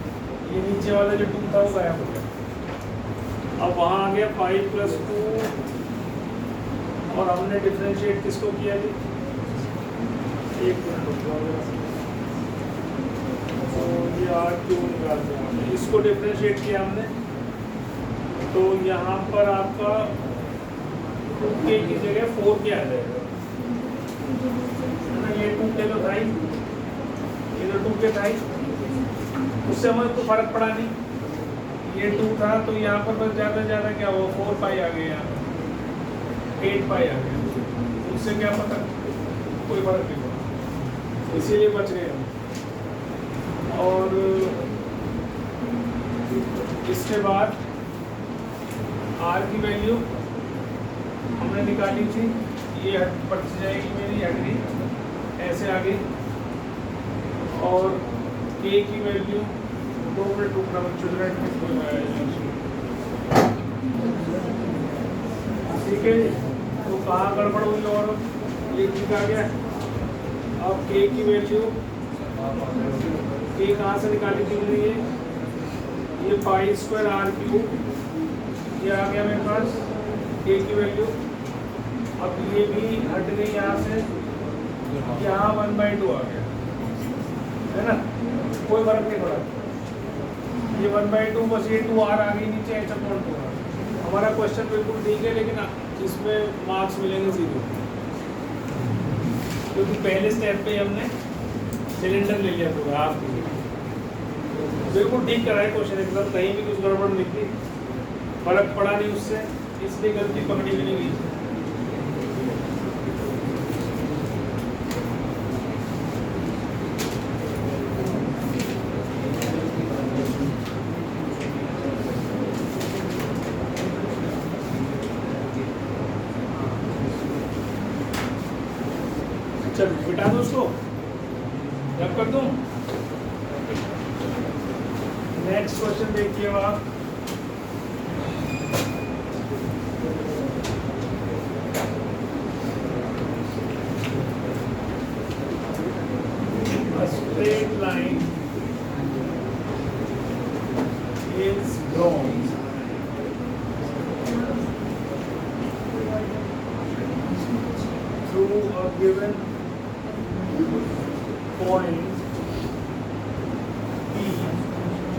ये नीचे वाला जो 2 था वो गायब हो गया। अब वहाँ आ गया पाई प्लस 2 और हमने डिफरेंशिएट किसको किया जी, एक मिनट, तो ये r³ निकालते हैं, इसको डिफरेंशिएट किया हमने, तो यहाँ पर आपका 2k की जगह 4k आ जाएगा, ये 2k तो था ही, ये तो 2k था ही, उससे हमें तो फर्क पड़ा नहीं, ये 2 था तो यहाँ पर बस ज़्यादा से ज़्यादा क्या हुआ 4 पाई आ गया, यहाँ 8 पाई आ गया, उससे क्या पता, कोई फर्क नहीं पड़ा, इसीलिए बच गए हम। और इसके बाद r की वैल्यू हमने निकाली थी, ये बच जाएगी मेरी, हट गई, ऐसे आ गई, और k की वैल्यू 2 में टुकड़ा ठीक है। तो कहाँ गड़बड़ हुई और ये ठीक आ गया। अब k की वैल्यू k कहाँ से निकाली थी मैंने, ये पाई स्क्वायर r³, ये आ गया मेरे पास k की वैल्यू। अब ये भी हट गई यहाँ से, यहाँ 1/2 आ गया, है ना, कोई फर्क नहीं पड़ा, ये 1/2 बस, ये 2r आ गई नीचे h/2r। हमारा क्वेश्चन बिल्कुल ठीक है, लेकिन इसमें मार्क्स मिलेंगे सीधे, क्योंकि पहले स्टेप पे हमने सिलेंडर ले लिया पूरा, आप बिल्कुल ठीक कराए क्वेश्चन, एकदम कहीं भी कुछ गड़बड़ निकली, फर्क पड़ा नहीं उससे, इसलिए गलती पकड़ी भी नहीं गई। चलो बिठा दो उसको, रब कर दूं। नेक्स्ट क्वेश्चन देखिए आप, straight line is drawn through a given point P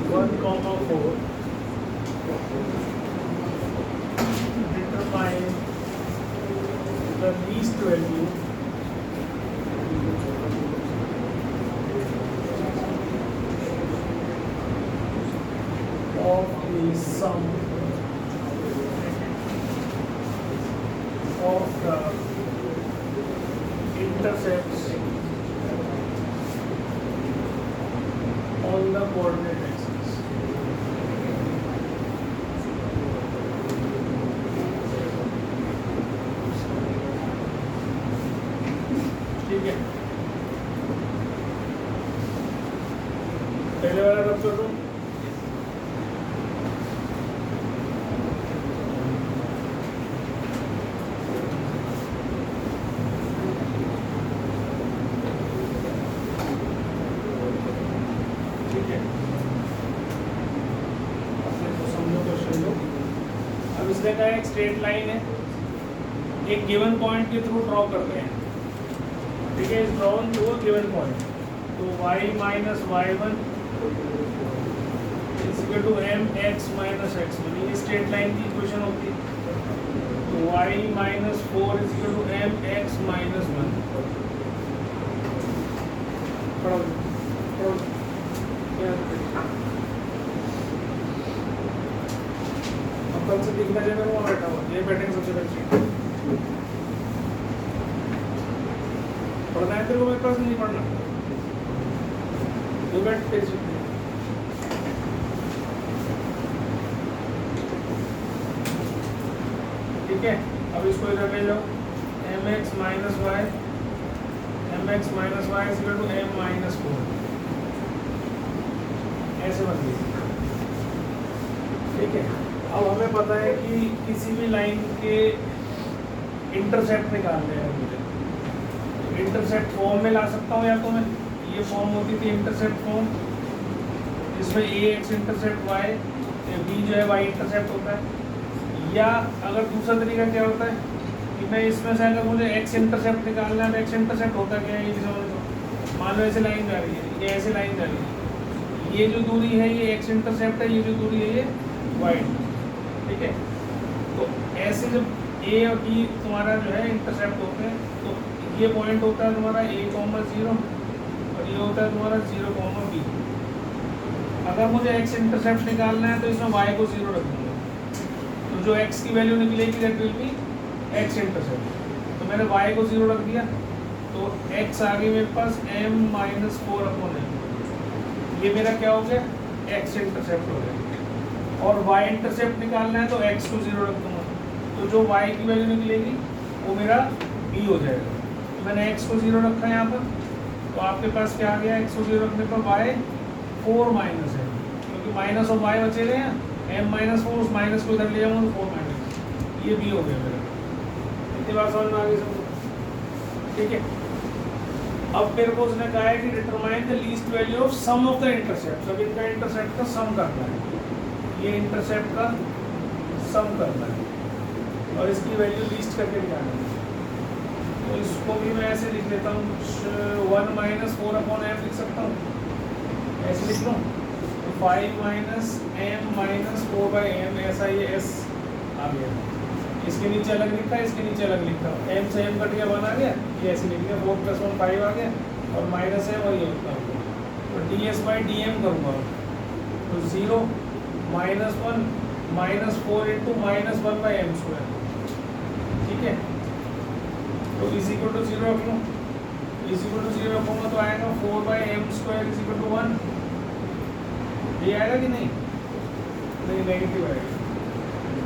1, 4, determine the least value of the sum of the intercepts on the coordinate axis. ठीक है, पहले वाला रब कर दो। ठीक है, तो समझो क्वेश्चन लो। अब इसने कहा एक स्ट्रेट लाइन है, एक गिवन पॉइंट के थ्रू ड्रॉ करते हैं। ठीक है, is drawn to a given point, तो y minus y1 is equal to mx minus x1, ये स्ट्रेट लाइन की इक्वेशन होती है। तो y minus 4 is equal to mx minus 1। पढ़ो पढ़ो, अब कल से दिखना चाहिए मेरे वहाँ बैठा हुआ, ये बैठेंगे सबसे पहले। पढ़ना है तेरे को, मेरे पास नहीं पढ़ना, दो बैठ तेरे से। ठीक है, अब इसको इधर ले जाओ, mx minus y is equal to m minus 4, ऐसे बन गई। ठीक है, अब हमें पता है कि किसी भी लाइन के इंटरसेप्ट निकालने हैं मुझे। इंटरसेप्ट फॉर्म में ला सकता हूँ, या तो मैं ये फॉर्म होती थी इंटरसेप्ट फॉर्म, जिसमें ए एक्स इंटरसेप्ट वाई, बी जो है वाई इंटरसेप्ट होता है। या अगर दूसरा तरीका क्या होता है कि मैं इसमें से अगर मुझे एक्स इंटरसेप्ट निकालना है, तो एक्स इंटरसेप्ट होता क्या है, ये समझ लो। मान लो ऐसे लाइन जा रही है, ये ऐसे लाइन जा रही है, ये जो दूरी है ये एक्स इंटरसेप्ट है, ये जो दूरी है ये वाई। ठीक है, तो ऐसे जब ए और बी तुम्हारा जो है इंटरसेप्ट होते हैं, तो ये पॉइंट होता है तुम्हारा a, 0 और ये होता है तुम्हारा 0, b। अगर मुझे x इंटरसेप्ट निकालना है तो इसमें y को 0 रख दूंगा, तो जो x की वैल्यू निकलेगी that will be x intercept. तो मैंने y को 0 रख दिया, तो x आ गई मेरे पास m माइनस 4/m। ये मेरा क्या हो गया, x इंटरसेप्ट हो गया। और y इंटरसेप्ट निकालना है तो x को 0 रख दूंगा, तो जो y की वैल्यू निकलेगी वो मेरा b हो जाएगा। मैंने x को 0 रखा है यहाँ पर, तो आपके पास क्या आ गया, x को 0 रखने पर y 4 माइनस है, क्योंकि माइनस और y बचे रहे हैं, m माइनस 4, उस माइनस को इधर ले जाऊँगा तो 4 माइनस, ये b हो गया मेरा। इतनी बात समझ में आ गई सबको? ठीक है, अब मेरे को उसने कहा है कि determine the least value of sum of the intercept. अब इनका इंटरसेप्ट का सम करना है, ये इंटरसेप्ट का सम करना है और इसकी वैल्यू लीस्ट करके निकालना है। तो इसको भी मैं ऐसे लिख लेता हूँ, 1 माइनस 4/m लिख सकता हूँ, ऐसे लिख लूँ। तो 5 माइनस m माइनस 4/m, ऐसा ये s आ गया। इसके नीचे अलग लिखा है, इसके नीचे अलग लिखा है, m से m कट गया 1 आ गया, ये ऐसे लिख दिया, 4 + 1 5 आ गया, और माइनस है वही होता है। तो ds/dm करूँगा, तो 0 minus 1 minus 4 into minus 1/m²। ठीक है, तो इज इक्वल टू 0 रख लो, इज इक्वल टू 0 रखूँगा तो आएगा 4/m² इज इक्वल टू 1। ये आएगा कि नहीं? नहीं, नेगेटिव आएगा,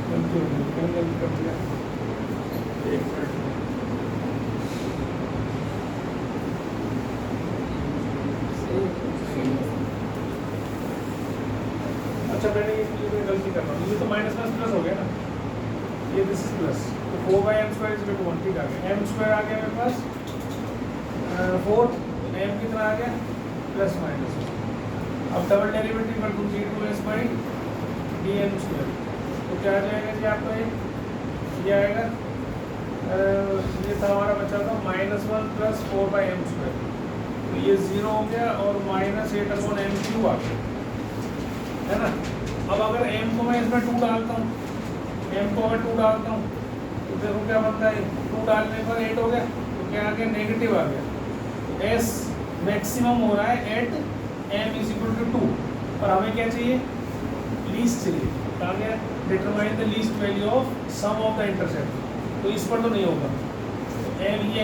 गलती होगी, मैंने गलती कर दिया। एक मिनट, अच्छा मैंने ये गलती कर रहा हूँ, ये तो माइनस प्लस हो गया ना, ये दिस इज प्लस, तो 4/m² इज इक्वल टू 1। ठीक आ गया, m² आ गया मेरे पास 4, m कितना आ गया प्लस माइनस। अब डबल डेरिवेटिव कर दूँ d2s बाई dm स्क्वायर, तो क्या आ जाएगा जी आपका ये आएगा ये था हमारा बचा था -1 प्लस 4/m स्क्वायर, तो ये 0 हो गया और -8/m³ आ गया, है ना। अब अगर m को मैं इसमें 2 डालता हूँ, m को अगर 2 डालता हूँ तो देखो क्या बनता है, 2 डालने पर 8 हो गया, तो क्या आ गया नेगेटिव आ गया। तो s मैक्सिमम हो रहा है एट m = 2, और हमें क्या चाहिए, लीस्ट चाहिए। कहा गया determine the least value of sum of the intercept, तो इस पर तो नहीं होगा, m =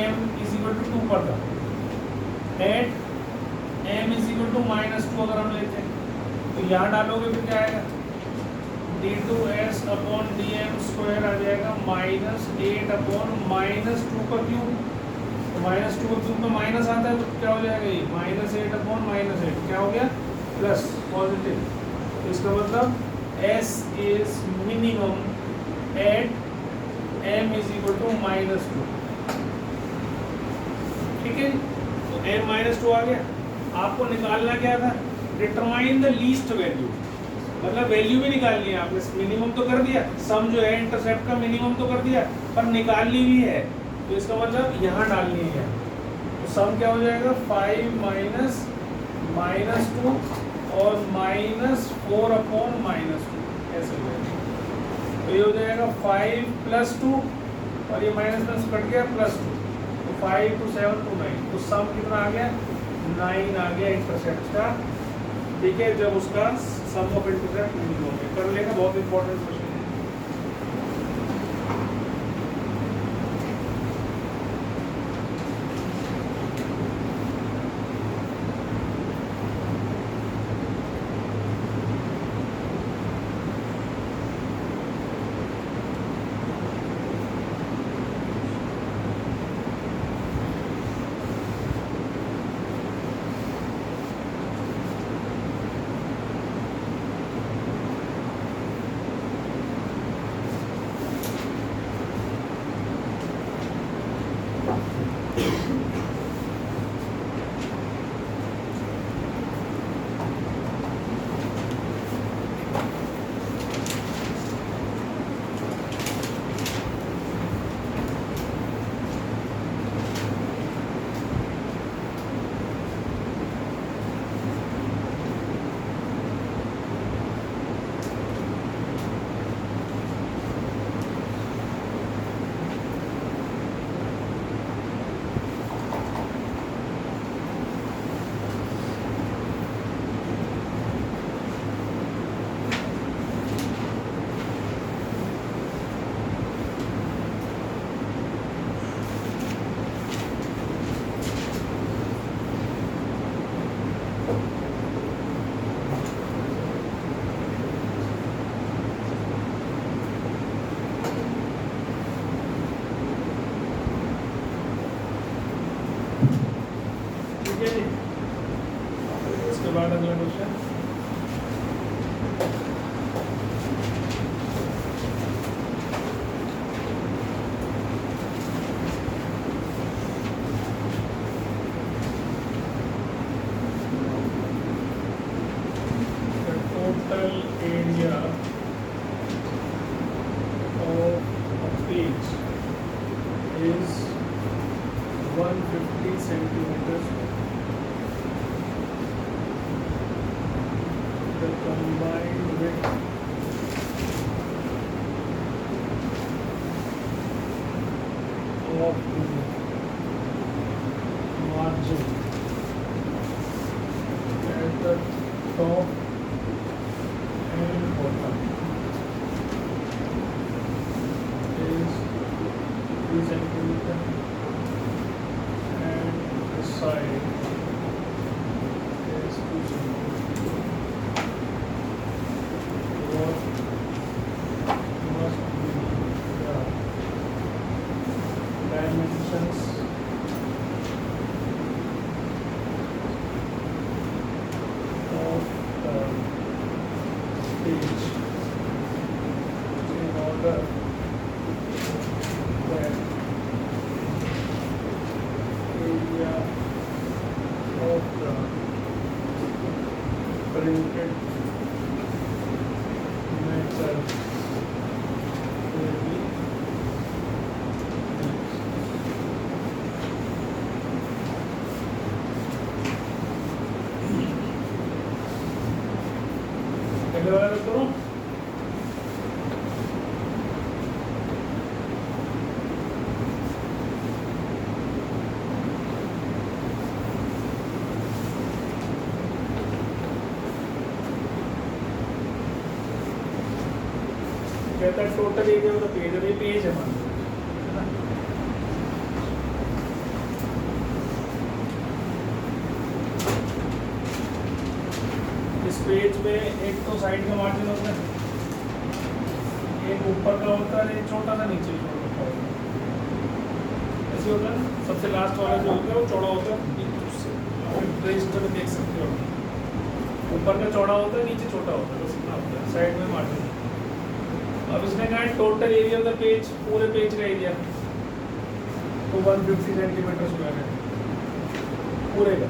2 पर था, एट m = -2 अगर हम लेते हैं तो यहाँ डालोगे तो क्या आएगा, d2s/dm स्क्वायर आ जाएगा -8/-2 का क्यूब, तो -2 का क्यूब में माइनस आता है तो क्या हो जाएगा ये -8/-8, क्या हो गया प्लस पॉजिटिव। तो इसका मतलब s is minimum at m = -2, ठीक है। तो m -2 आ गया, आपको निकालना क्या था, डिटरमाइन द लीस्ट वैल्यू, मतलब वैल्यू भी निकालनी है आपने, मिनिमम तो कर दिया, सम जो है इंटरसेप्ट का मिनिमम तो कर दिया, पर निकालनी भी है, तो इसका मतलब यहाँ डालनी है। तो सम क्या हो जाएगा 5 माइनस -2 और -4/-2 ऐसे हो जाएगा, तो ये हो जाएगा 5 + 2 और ये माइनस कट गया +2, तो 5 to 7 to 9, तो सम कितना आ गया 9 आ गया इंटरसेप्ट का, ठीक है। जब उसका सम ऑफ इंटरसेप्ट मिनिमम है, कर लेगा, बहुत इंपॉर्टेंट क्वेश्चन है। बाद अगला question, total area of a page is 150 centimeters. The combined width of the margin at the top and bottom is 3 centimeter and the side is 2 centimeter. What must be the dimensions of the page in order that area of the printed metal पहले वाला करो। कहता है total area of the page, अभी page है मान लो, है ना? इस पेज में एक तो साइड का मार्जिन होता है, एक ऊपर का होता है, एक छोटा सा नीचे का होता है। ऐसे होता है ना, सबसे लास्ट वाला जो होता है वो चौड़ा होता है, रजिस्टर में देख सकते हो। ऊपर का चौड़ा होता है, नीचे छोटा होता है, बस इतना होता है, साइड में मार्जिन। अब इसने कहा total area of the page, पूरे पेज का एरिया तो 150 सेंटीमीटर स्क्वायर है पूरे का।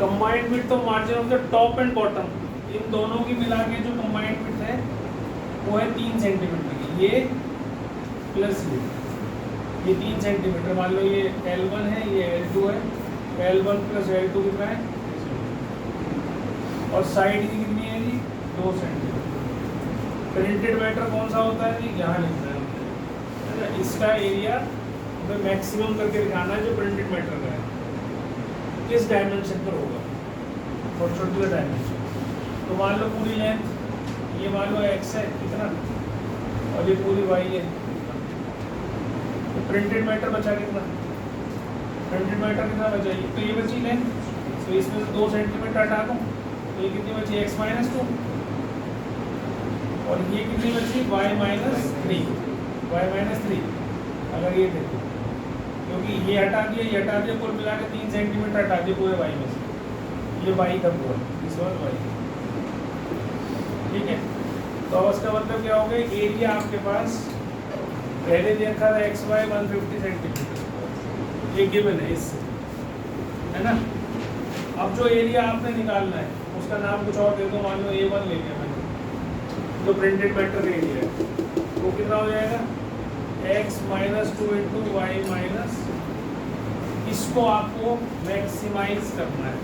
Combined width of margin of the top and bottom, इन दोनों की मिला के जो कंबाइंड विड्थ है वो है 3 सेंटीमीटर की, ये प्लस ये 3 सेंटीमीटर। मान लो ये L1 है, ये L2 है, L1 प्लस L2 कितना है, और साइड की कितनी है जी, 2 सेंटीमीटर। प्रिंटेड मैटर कौन सा होता है जी, यहाँ लिखना है ना, इसका एरिया हमें मैक्सिमम करके दिखाना है जो प्रिंटेड मैटर का है, किस डायमेंशन पर होगा, छोटे छोटे डायमेंशन। तो मान लो पूरी लेंथ ये मान लो x है कितना, और ये पूरी y है, तो प्रिंटेड मैटर बचा कितना, प्रिंटेड मैटर कितना बचा, तो ये बची लेंथ, तो इसमें से 2 सेंटीमीटर हटा दो, तो ये कितनी बची x-2, और ये कितनी बची y-3, अगर ये देखो, क्योंकि ये हटा दिया, कुल मिला के 3 सेंटीमीटर हटा दिए पूरे y में से, ये y का पूरा, इस बार y, ठीक है। तो अब इसका मतलब क्या हो गया, एरिया आपके पास पहले देखा था xy 150 सेंटीमीटर, ये गिवन है इससे, है ना। अब जो एरिया आपने निकालना है उसका नाम कुछ और दे दो, मान लो A1 ले लिया मैंने, जो प्रिंटेड मैटर का एरिया है वो कितना हो जाएगा, x-2 इंटू वाई माइनस, इसको आपको मैक्सिमाइज करना है,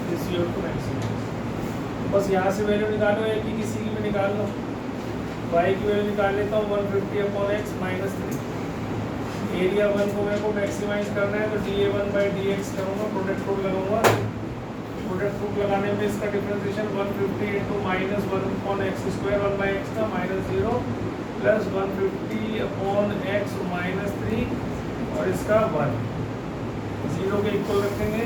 this you have to maximize. बस यहाँ से वैल्यू निकालो, एक ही किसी की भी निकाल लो, y की वैल्यू निकाल लेता हूँ 150/x-3, एरिया 1 को मेरे को मैक्सिमाइज करना है, तो dA1/dx करूँगा, प्रोडक्ट रूल लगाऊंगा, प्रोडक्ट रूल लगाने में इसका डिफरेंशिएशन 150 इंटू -1/x², 1/x का -0 प्लस 150/x-3 और इसका 1, 0 के इक्वल रखेंगे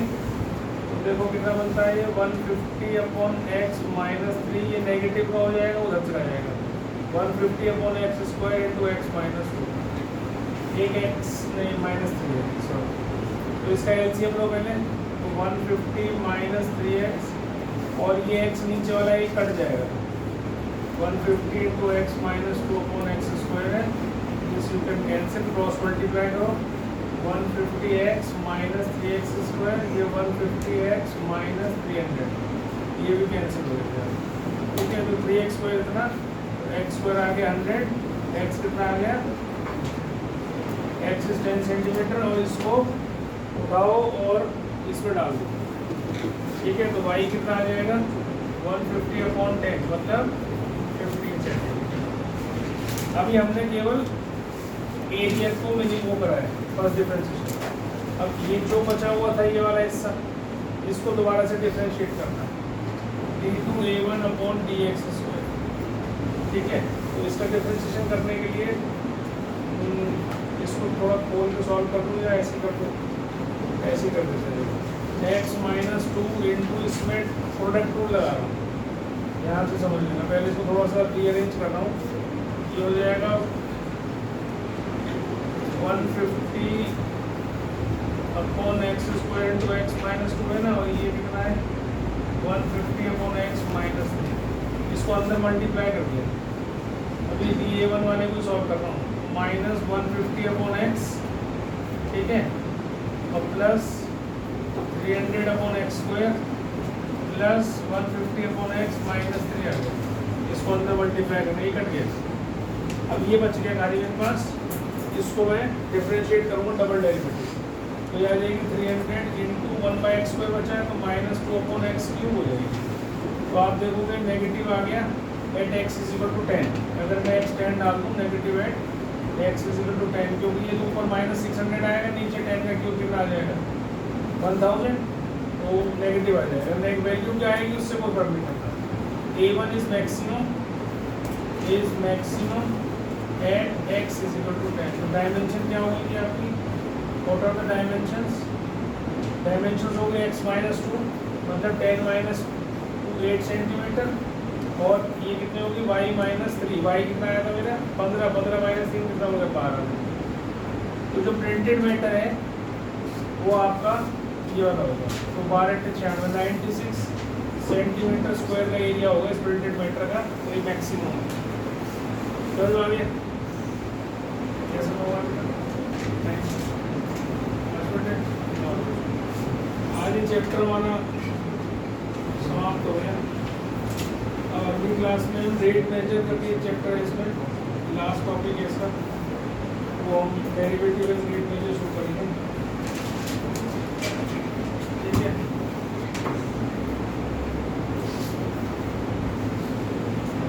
तो देखो कितना बनता है, ये 150/x-3, ये नेगेटिव का हो जाएगा, उधर चला जाएगा, 150/x² इंटू x-2, एक x नहीं -3 है, सॉरी, तो इसका एलसीएम लो पहले, तो 150 - 3x, और ये x नीचे वाला ये कट जाएगा, 150 इंटू x-2/x² है, this you can cancel, cross multiply करो, 150x - 3x², ये 150x - 300, ये भी कैंसिल हो जाएगा, ठीक है। तो 3x² इतना, x² आ गया 100, x कितना आ गया, x इज 10 सेंटीमीटर, और इसको उठाओ और इसमें डाल दो, ठीक है। तो y कितना आ जाएगा, 150/10 मतलब 15 सेंटीमीटर। अभी हमने केवल एरिया को मिनिमम वो करा है, फर्स्ट डिफरेंशिएशन। अब ये जो बचा हुआ था ये वाला हिस्सा, इसको दोबारा से डिफरेंशिएट करना, d2a1/dx², ठीक है। तो इसका डिफरेंशिएशन करने के लिए इसको थोड़ा खोल के सॉल्व कर दूँ, या ऐसे कर दूँ, ऐसे कर देते हैं, x-2 इंटू, इसमें प्रोडक्ट रूल लगा रहा हूँ, यहाँ से समझ लेना, पहले इसको थोड़ा सा रीअरेंज कर रहा हूँ, ये हो जाएगा 150/x² इंटू x-2 है ना, और ये कितना है 150/x-3, इसको अंदर मल्टीप्लाई कर दिया। अभी dA1 वाले को सॉल्व कर रहा हूँ, -150/x, ठीक है, और plus 300/x² plus 150/x minus 3 आ गया, इसको अंदर मल्टीप्लाई करना, ये कट गया। अब ये बच गया खाली मेरे पास, इसको मैं डिफरेंशिएट करूँगा डबल डेरिवेटिव, तो ये आ जाएगी 300 इंटू 1/x² बचा है तो -2/x³ हो जाएगी। तो आप देखोगे नेगेटिव आ गया एट x = 10, अगर मैं x 10 डाल दूँ नेगेटिव एट x = 10, क्योंकि ये तो ऊपर -600 आएगा, नीचे 10 का क्यूब कितना आ जाएगा 1000, तो नेगेटिव आ जाएगा। नेगेटिव वैल्यू क्या आएगी उससे कोई फर्क नहीं पड़ता। A1 is maximum at x = 10, तो डायमेंशन क्या होगी आपकी, what are the dimensions, dimensions हो गए x - 2 मतलब 10 - 8 सेंटीमीटर, और ये कितने होगी y - 3, y कितना आया था मेरा 15, 15 - 3 कितना हो गया 12। तो जो प्रिंटेड मैटर है वो आपका ये वाला होगा, तो 12 × 96 96 सेंटीमीटर स्क्वायर का एरिया होगा इस प्रिंटेड मैटर का, तो ये मैक्सिमम है। चलो आ गया कैसे होगा आज ये चैप्टर हमारा समाप्त हो गया। अब अगली क्लास में हम रेट मेजर करके एक चैप्टर है, इसमें लास्ट टॉपिक है इसका, वो हम डेरिवेटिव एंड रेट मेजर